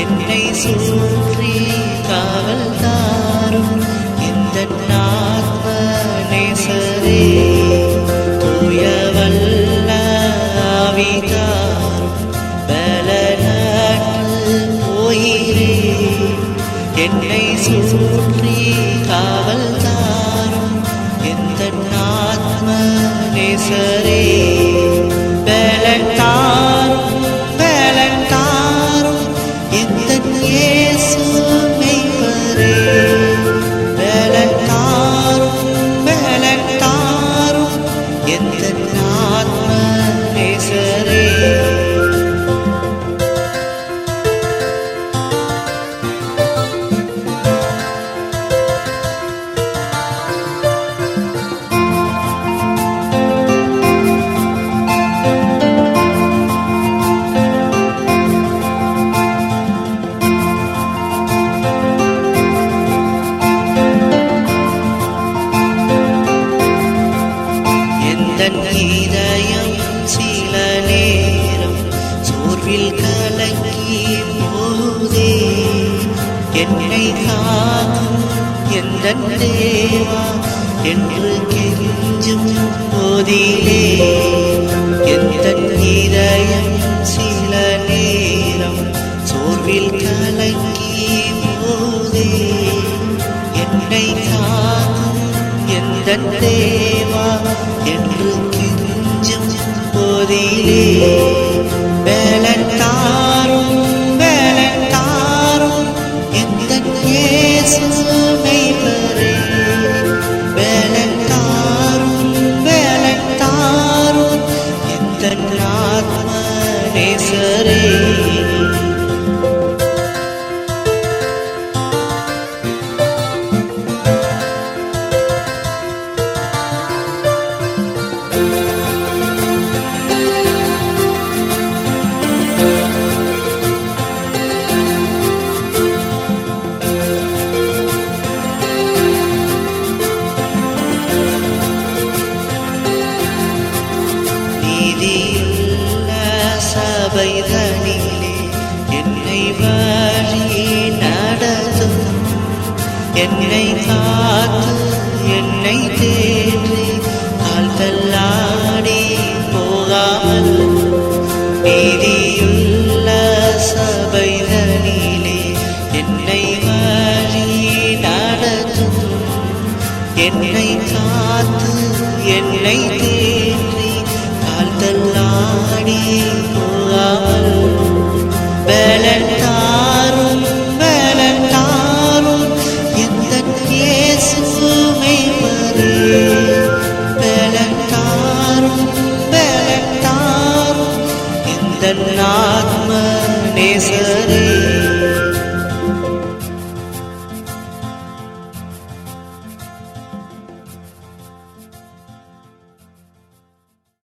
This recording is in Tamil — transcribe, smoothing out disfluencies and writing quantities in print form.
என்னை சுற்றி காவல் தாரும் இந்த ஆத்ம நேசரே. தூய வல்ல ஆவிதாரும் பலனற்று போயிரே. என்னை சுற்றி காவல் தாரும் இந்த ஆத்ம நேசரே. பலன் தாரும் பலன் தாரும் இந்த இயேசு மெய்ப்பரே. பலன் தாரும் பலன் தாரும் இந்த ஆத்ம நேசரே. இதயம் சில நேரம் சோர்வில் கலங்கி போதே. என்னை காக்கும் எந்தன் தேவா என்று கெஞ்சும் போதிலே. எந்தன் இதயம் சில நேரம் சோர்வில் கலங்கி போதே. என்னை காக்கும் எந்தன் தேவா என்று கெஞ்சும் போதிலே. பலன் தாரும் பலன் தாரும் எந்தன் இயேசு மெய்ப்பரே. பலன் தாரும் பலன் தாரும் எந்தன் ஆத்ம நேசரே. நீதியுள்ள சபைதனிலே என்னை வழி நடத்தும். என்னை காத்து என்னை தேற்றி கால் தள்ளாடி போகாமல். நீதியுள்ள சபைதனிலே என்னை வழி நடத்தும். என்னை காத்து என்னை தேற்றி கால் தள்ளாடி போகாமல். பலன் தாரும் பலன் தாரும் எந்தன் இயேசு மெய்ப்பரே. பலன் தாரும் பலன் தாரும் எந்தன் ஆத்ம நேசரே.